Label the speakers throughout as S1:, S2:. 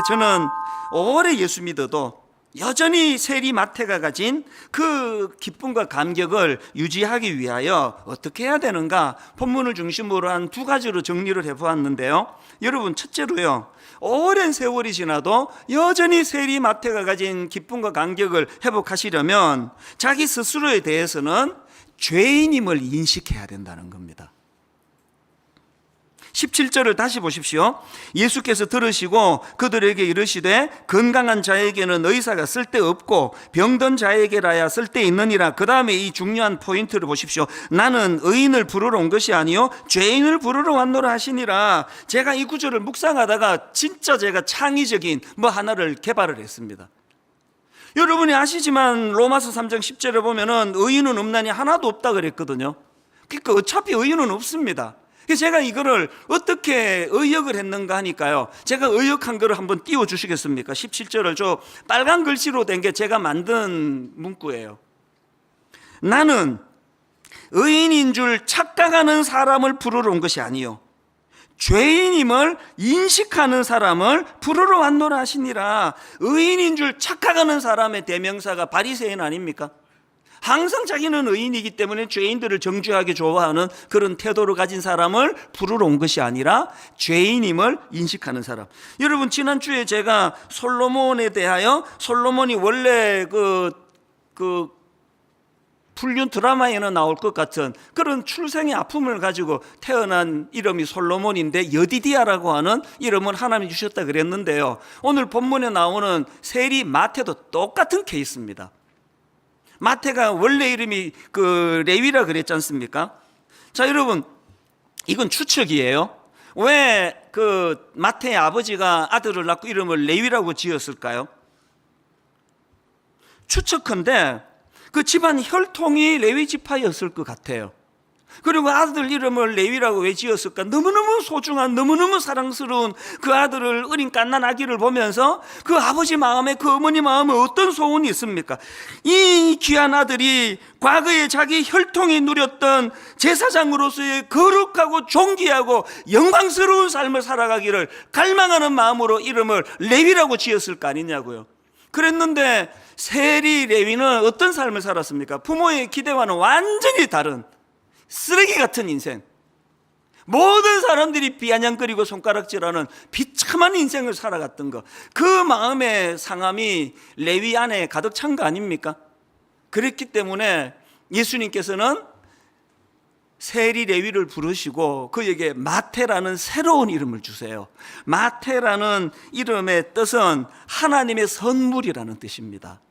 S1: 저는 오래 예수 믿어도 여전히 세리 마태가 가진 그 기쁨과 감격을 유지하기 위하여 어떻게 해야 되는가, 본문을 중심으로 한 두 가지로 정리를 해보았는데요. 여러분, 첫째로요, 오랜 세월이 지나도 여전히 세리 마태가 가진 기쁨과 감격을 회복하시려면 자기 스스로에 대해서는 죄인임을 인식해야 된다는 겁니다. 17절을 다시 보십시오. 예수께서 들으시고 그들에게 이르시되 건강한 자에게는 의사가 쓸데없고 병든 자에게라야 쓸데있느니라. 그 다음에 이 중요한 포인트를 보십시오. 나는 의인을 부르러 온 것이 아니요 죄인을 부르러 왔노라 하시니라. 제가 이 구절을 묵상하다가 진짜 제가 창의적인 하나를 개발을 했습니다. 여러분이 아시지만 로마서 3장 10절에 보면은 의인은 없나니 하나도 없다 그랬거든요. 그러니까 어차피 의인은 없습니다. 제가 이거를 어떻게 의역을 했는가 하니까요, 제가 의역한 거를 한번 띄워주시겠습니까? 17절을 저 빨간 글씨로 된 게 제가 만든 문구예요. 나는 의인인 줄 착각하는 사람을 부르러 온 것이 아니요 죄인임을 인식하는 사람을 부르러 왔노라 하시니라. 의인인 줄 착각하는 사람의 대명사가 바리새인 아닙니까? 항상 자기는 의인이기 때문에 죄인들을 정죄하기 좋아하는 그런 태도를 가진 사람을 부르러 온 것이 아니라 죄인임을 인식하는 사람. 여러분, 지난주에 제가 솔로몬에 대하여, 솔로몬이 원래 그 불륜 드라마에는 나올 것 같은 그런 출생의 아픔을 가지고 태어난 이름이 솔로몬인데 여디디아라고 하는 이름을 하나님이 주셨다 그랬는데요, 오늘 본문에 나오는 세리 마태도 똑같은 케이스입니다. 마태가 원래 이름이 레위라 그랬지 않습니까? 자, 여러분, 이건 추측이에요. 왜 마태의 아버지가 아들을 낳고 이름을 레위라고 지었을까요? 추측컨대 그 집안 혈통이 레위 지파였을 것 같아요. 그리고 아들 이름을 레위라고 왜 지었을까? 너무너무 소중한, 너무너무 사랑스러운 그 아들을, 어린 갓난 아기를 보면서 그 아버지 마음에, 그 어머니 마음에 어떤 소원이 있습니까? 이 귀한 아들이 과거에 자기 혈통이 누렸던 제사장으로서의 거룩하고 존귀하고 영광스러운 삶을 살아가기를 갈망하는 마음으로 이름을 레위라고 지었을 거 아니냐고요. 그랬는데 세리 레위는 어떤 삶을 살았습니까? 부모의 기대와는 완전히 다른 쓰레기 같은 인생, 모든 사람들이 비아냥거리고 손가락질하는 비참한 인생을 살아갔던 것, 그 마음의 상함이 레위 안에 가득 찬 거 아닙니까? 그랬기 때문에 예수님께서는 세리 레위를 부르시고 그에게 마태라는 새로운 이름을 주세요. 마태라는 이름의 뜻은 하나님의 선물이라는 뜻입니다.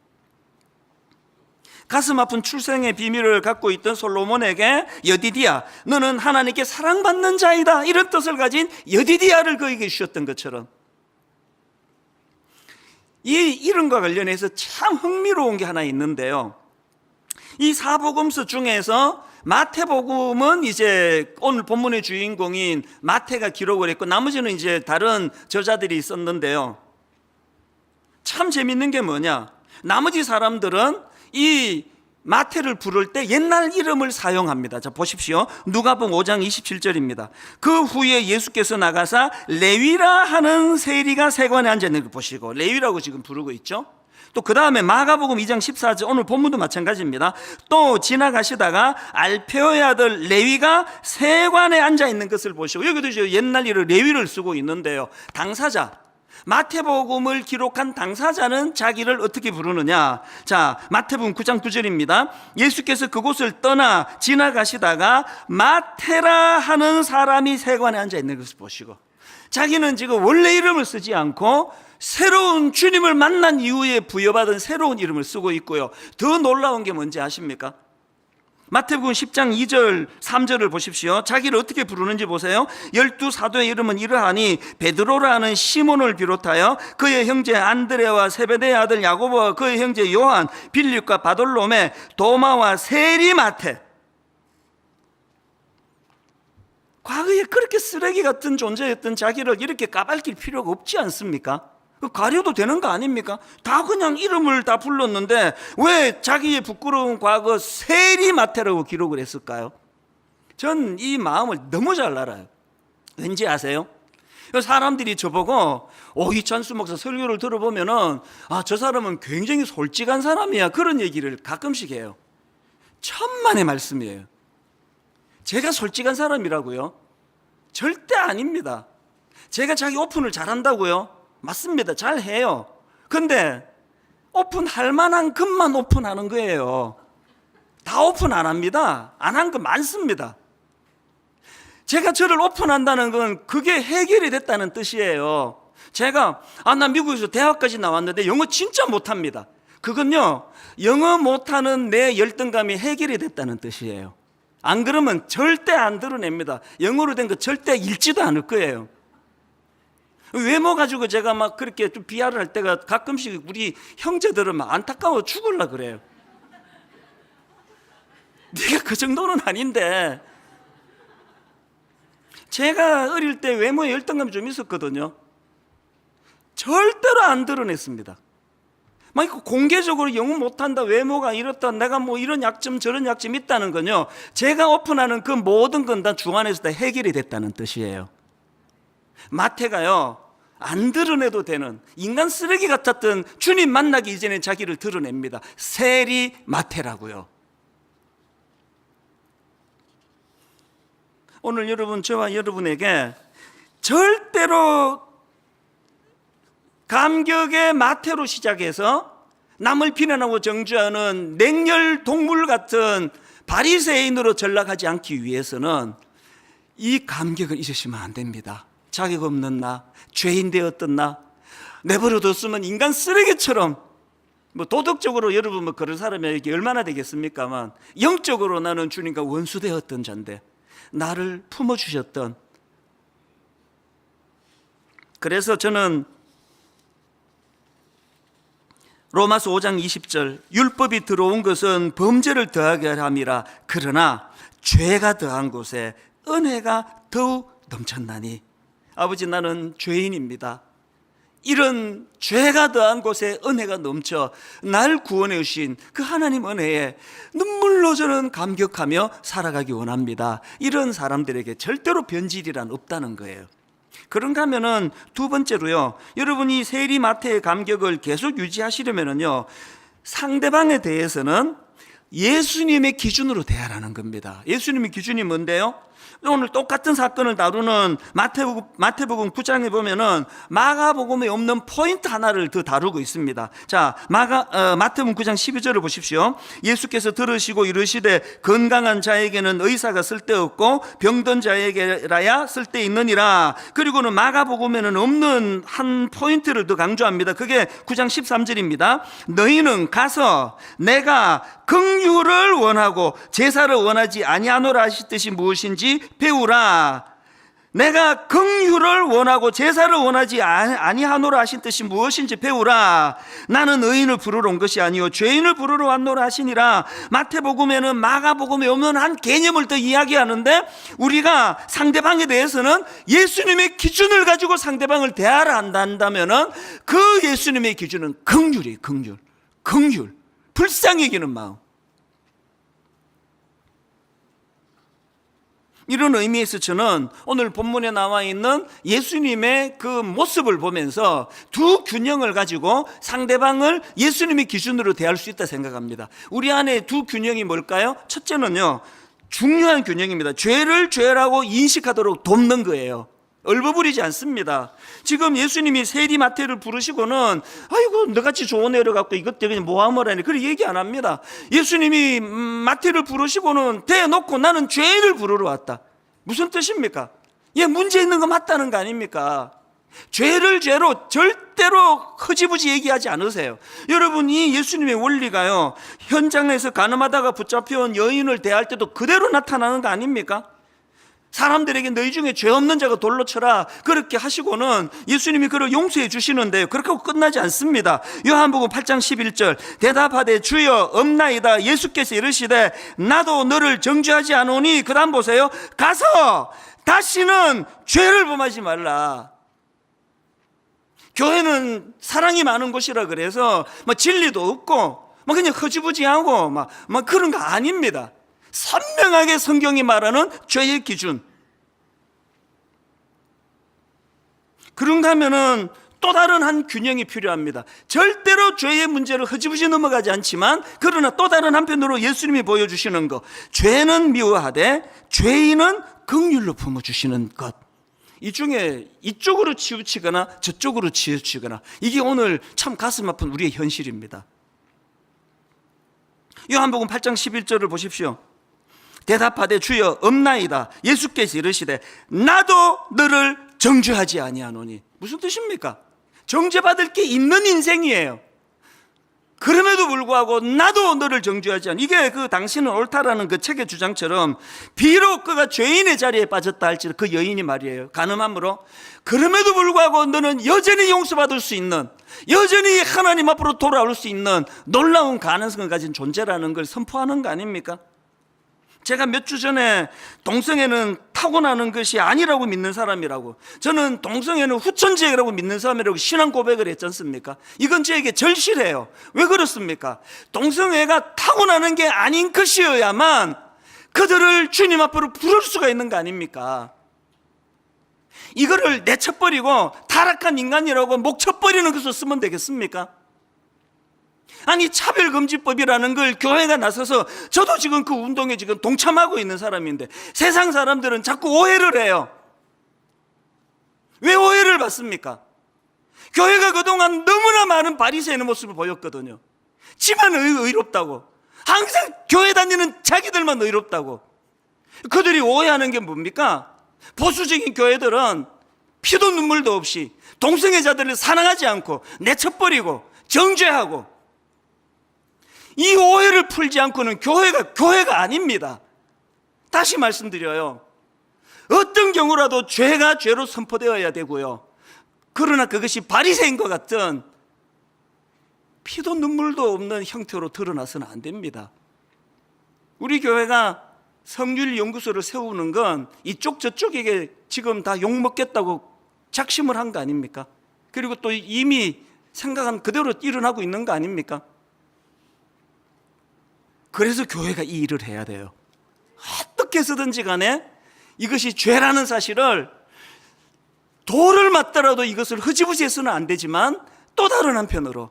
S1: 가슴 아픈 출생의 비밀을 갖고 있던 솔로몬에게 여디디아, 너는 하나님께 사랑받는 자이다, 이런 뜻을 가진 여디디아를 그에게 주셨던 것처럼, 이 이름과 관련해서 참 흥미로운 게 하나 있는데요, 이 사복음서 중에서 마태복음은 이제 오늘 본문의 주인공인 마태가 기록을 했고 나머지는 이제 다른 저자들이 있었는데요, 참 재밌는 게 뭐냐, 나머지 사람들은 이 마태를 부를 때 옛날 이름을 사용합니다. 자, 보십시오. 누가복음 5장 27절입니다. 그 후에 예수께서 나가사 레위라 하는 세리가 세관에 앉아 있는 걸 보시고, 레위라고 지금 부르고 있죠. 또 그 다음에 마가복음 2장 14절, 오늘 본문도 마찬가지입니다. 또 지나가시다가 알페오의 아들 레위가 세관에 앉아 있는 것을 보시고, 여기도 이제 옛날 이름 레위를 쓰고 있는데요, 당사자, 마태복음을 기록한 당사자는 자기를 어떻게 부르느냐. 자, 마태복음 9장 9절입니다. 예수께서 그곳을 떠나 지나가시다가 마태라 하는 사람이 세관에 앉아 있는 것을 보시고, 자기는 지금 원래 이름을 쓰지 않고 새로운 주님을 만난 이후에 부여받은 새로운 이름을 쓰고 있고요, 더 놀라운 게 뭔지 아십니까? 마태복음 10장 2절 3절을 보십시오. 자기를 어떻게 부르는지 보세요. 12 사도의 이름은 이러하니 베드로라는 시몬을 비롯하여 그의 형제 안드레와 세베대의 아들 야고보와 그의 형제 요한, 빌립과 바돌로메, 도마와 세리 마태. 과거에 그렇게 쓰레기 같은 존재였던 자기를 이렇게 까발릴 필요가 없지 않습니까? 가려도 되는 거 아닙니까? 다 그냥 이름을 다 불렀는데 왜 자기의 부끄러운 과거 세리 마태라고 기록을 했을까요? 전 이 마음을 너무 잘 알아요. 왠지 아세요? 사람들이 저보고 이찬수 목사 설교를 들어보면은 저 사람은 굉장히 솔직한 사람이야, 그런 얘기를 가끔씩 해요. 천만의 말씀이에요. 제가 솔직한 사람이라고요? 절대 아닙니다. 제가 자기 오픈을 잘한다고요? 맞습니다. 잘해요. 근데 오픈할 만한 것만 오픈하는 거예요. 다 오픈 안 합니다. 안 한 거 많습니다. 제가 저를 오픈한다는 건 그게 해결이 됐다는 뜻이에요. 제가 나 미국에서 대학까지 나왔는데 영어 진짜 못합니다. 그건요, 영어 못하는 내 열등감이 해결이 됐다는 뜻이에요. 안 그러면 절대 안 드러냅니다. 영어로 된 거 절대 읽지도 않을 거예요. 외모 가지고 제가 막 그렇게 좀 비하를 할 때가 가끔씩 우리 형제들은 막 안타까워 죽으려 그래요. 네가 그 정도는 아닌데. 제가 어릴 때 외모에 열등감이 좀 있었거든요. 절대로 안 드러냈습니다. 막 공개적으로 영어 못한다, 외모가 이렇다, 내가 뭐 이런 약점 저런 약점 있다는 건요, 제가 오픈하는 그 모든 건 다 주 안에서 다 해결이 됐다는 뜻이에요. 마태가요, 안 드러내도 되는 인간 쓰레기 같았던 주님 만나기 이전에 자기를 드러냅니다. 세리 마태라고요. 오늘 여러분, 저와 여러분에게 절대로 감격의 마태로 시작해서 남을 비난하고 정죄하는 냉혈 동물 같은 바리새인으로 전락하지 않기 위해서는 이 감격을 잊으시면 안 됩니다. 자격 없는 나, 죄인 되었던 나, 내버려뒀으면 인간 쓰레기처럼, 뭐 도덕적으로 여러분 뭐 그런 사람이 얼마나 되겠습니까만, 영적으로 나는 주님과 원수되었던 자인데 나를 품어주셨던. 그래서 저는 로마서 5장 20절, 율법이 들어온 것은 범죄를 더하게 함이라, 그러나 죄가 더한 곳에 은혜가 더욱 넘쳤나니. 아버지, 나는 죄인입니다. 이런 죄가 더한 곳에 은혜가 넘쳐 날 구원해 주신 그 하나님 은혜에 눈물로 저는 감격하며 살아가기 원합니다. 이런 사람들에게 절대로 변질이란 없다는 거예요. 그런가 하면은 두 번째로요, 여러분이 세리 마태의 감격을 계속 유지하시려면은요, 상대방에 대해서는 예수님의 기준으로 대하라는 겁니다. 예수님의 기준이 뭔데요? 오늘 똑같은 사건을 다루는 마태복음 9장에 보면은 마가복음에 없는 포인트 하나를 더 다루고 있습니다. 자, 마태복음 9장 12절을 보십시오. 예수께서 들으시고 이르시되 건강한 자에게는 의사가 쓸데없고 병든 자에게라야 쓸데있느니라. 그리고는 마가복음에는 없는 한 포인트를 더 강조합니다. 그게 9장 13절입니다. 너희는 가서 내가 긍휼을 원하고 제사를 원하지 아니하노라 하시듯이 무엇인지 배우라. 내가 긍휼을 원하고 제사를 원하지 아니하노라 하신 뜻이 무엇인지 배우라. 나는 의인을 부르러 온 것이 아니요 죄인을 부르러 왔노라 하시니라. 마태복음에는 마가복음에 없는 한 개념을 더 이야기하는데, 우리가 상대방에 대해서는 예수님의 기준을 가지고 상대방을 대하라 한다면은 그 예수님의 기준은 긍휼이에요. 긍휼, 불쌍히 여기는 마음. 이런 의미에서 저는 오늘 본문에 나와 있는 예수님의 그 모습을 보면서 두 균형을 가지고 상대방을 예수님의 기준으로 대할 수 있다 생각합니다. 우리 안에 두 균형이 뭘까요? 첫째는요, 중요한 균형입니다. 죄를 죄라고 인식하도록 돕는 거예요. 얼버무리지 않습니다. 지금 예수님이 세리 마태를 부르시고는 아이고 너같이 좋은 애를 갖고 이것들 그냥 모함을 하네, 그렇게 얘기 안 합니다. 예수님이 마태를 부르시고는 대놓고 나는 죄인을 부르러 왔다. 무슨 뜻입니까? 얘 문제 있는 거 맞다는 거 아닙니까? 죄를 죄로 절대로 흐지부지 얘기하지 않으세요. 여러분, 이 예수님의 원리가요, 현장에서 가늠하다가 붙잡혀온 여인을 대할 때도 그대로 나타나는 거 아닙니까? 사람들에게 너희 중에 죄 없는 자가 돌로 쳐라, 그렇게 하시고는 예수님이 그를 용서해 주시는데요, 그렇게 하고 끝나지 않습니다. 요한복음 8장 11절, 대답하되 주여 없나이다. 예수께서 이르시되 나도 너를 정죄하지 않으니, 그 다음 보세요, 가서 다시는 죄를 범하지 말라. 교회는 사랑이 많은 곳이라 그래서 뭐 진리도 없고 뭐 그냥 허지부지하고 막 그런 거 아닙니다. 선명하게 성경이 말하는 죄의 기준. 그런가 하면은 또 다른 한 균형이 필요합니다. 절대로 죄의 문제를 흐지부지 넘어가지 않지만, 그러나 또 다른 한편으로 예수님이 보여주시는 것, 죄는 미워하되 죄인은 긍휼로 품어주시는 것, 이 중에 이쪽으로 치우치거나 저쪽으로 치우치거나, 이게 오늘 참 가슴 아픈 우리의 현실입니다. 요한복음 8장 11절을 보십시오. 대답하되 주여 없나이다. 예수께서 이르시되 나도 너를 정죄하지 아니하노니. 무슨 뜻입니까? 정죄받을 게 있는 인생이에요. 그럼에도 불구하고 나도 너를 정죄하지 않아. 이게 그 당신은 옳다라는 그 책의 주장처럼, 비록 그가 죄인의 자리에 빠졌다 할지라도 그 여인이 말이에요, 간음함으로, 그럼에도 불구하고 너는 여전히 용서받을 수 있는, 여전히 하나님 앞으로 돌아올 수 있는 놀라운 가능성을 가진 존재라는 걸 선포하는 거 아닙니까? 제가 몇 주 전에 동성애는 타고나는 것이 아니라고 믿는 사람이라고, 저는 동성애는 후천지애라고 믿는 사람이라고 신앙 고백을 했지 않습니까? 이건 저에게 절실해요. 왜 그렇습니까? 동성애가 타고나는 게 아닌 것이어야만 그들을 주님 앞으로 부를 수가 있는 거 아닙니까? 이거를 내쳐버리고 타락한 인간이라고 목쳐버리는 것을 쓰면 되겠습니까? 아니, 차별금지법이라는 걸 교회가 나서서, 저도 지금 그 운동에 지금 동참하고 있는 사람인데, 세상 사람들은 자꾸 오해를 해요. 왜 오해를 받습니까? 교회가 그동안 너무나 많은 바리새인의 모습을 보였거든요. 지만 의롭다고, 항상 교회 다니는 자기들만 의롭다고. 그들이 오해하는 게 뭡니까? 보수적인 교회들은 피도 눈물도 없이 동성애자들을 사랑하지 않고 내쳐버리고 정죄하고, 이 오해를 풀지 않고는 교회가 아닙니다. 다시 말씀드려요. 어떤 경우라도 죄가 죄로 선포되어야 되고요. 그러나 그것이 바리새인과 같은 피도 눈물도 없는 형태로 드러나서는 안 됩니다. 우리 교회가 성률 연구소를 세우는 건 이쪽 저쪽에게 지금 다 욕먹겠다고 작심을 한 거 아닙니까? 그리고 또 이미 생각한 그대로 일어나고 있는 거 아닙니까? 그래서 교회가 이 일을 해야 돼요. 어떻게 해서든지 간에 이것이 죄라는 사실을, 돌을 맞더라도 이것을 흐지부지 해서는 안 되지만, 또 다른 한편으로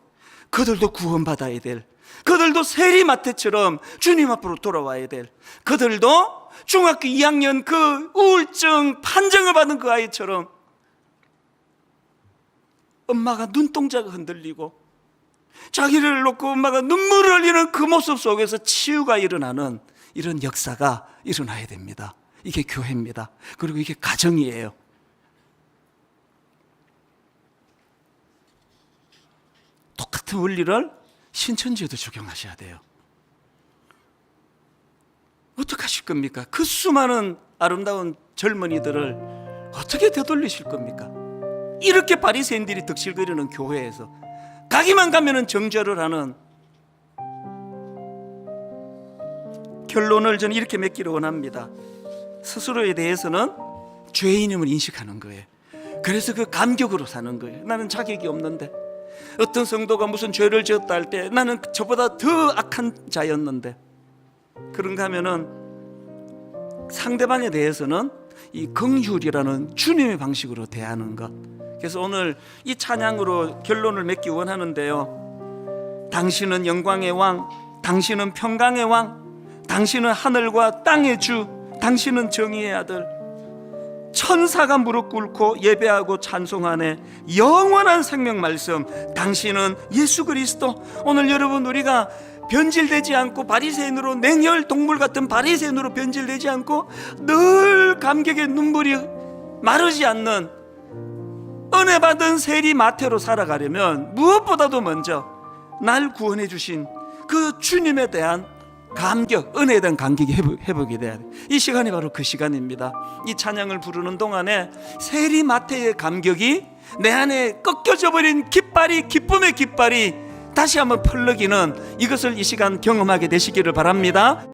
S1: 그들도 구원받아야 될, 그들도 세리마태처럼 주님 앞으로 돌아와야 될, 그들도 중학교 2학년 그 우울증 판정을 받은 그 아이처럼 엄마가 눈동자가 흔들리고 자기를 놓고 엄마가 눈물을 흘리는 그 모습 속에서 치유가 일어나는 이런 역사가 일어나야 됩니다. 이게 교회입니다. 그리고 이게 가정이에요. 똑같은 원리를 신천지에도 적용하셔야 돼요. 어떻게 하실 겁니까? 그 수많은 아름다운 젊은이들을 어떻게 되돌리실 겁니까? 이렇게 바리새인들이 득실거리는 교회에서 가기만 가면은 정죄를 하는, 결론을 저는 이렇게 맺기를 원합니다. 스스로에 대해서는 죄인임을 인식하는 거예요. 그래서 그 감격으로 사는 거예요. 나는 자격이 없는데, 어떤 성도가 무슨 죄를 지었다 할 때 나는 저보다 더 악한 자였는데, 그런가 하면은 상대방에 대해서는 이 긍휼이라는 주님의 방식으로 대하는 것. 그래서 오늘 이 찬양으로 결론을 맺기 원하는데요. 당신은 영광의 왕, 당신은 평강의 왕, 당신은 하늘과 땅의 주, 당신은 정의의 아들. 천사가 무릎 꿇고 예배하고 찬송하네. 영원한 생명 말씀, 당신은 예수 그리스도. 오늘 여러분, 우리가 변질되지 않고 바리새인으로, 냉혈 동물 같은 바리새인으로 변질되지 않고 늘 감격의 눈물이 마르지 않는 은혜 받은 세리 마태로 살아가려면 무엇보다도 먼저 날 구원해 주신 그 주님에 대한 감격, 은혜에 대한 감격이 회복이 돼야 돼. 이 시간이 바로 그 시간입니다. 이 찬양을 부르는 동안에 세리 마태의 감격이 내 안에 꺾여져 버린 깃발이, 기쁨의 깃발이 다시 한번 펄럭이는, 이것을 이 시간 경험하게 되시기를 바랍니다.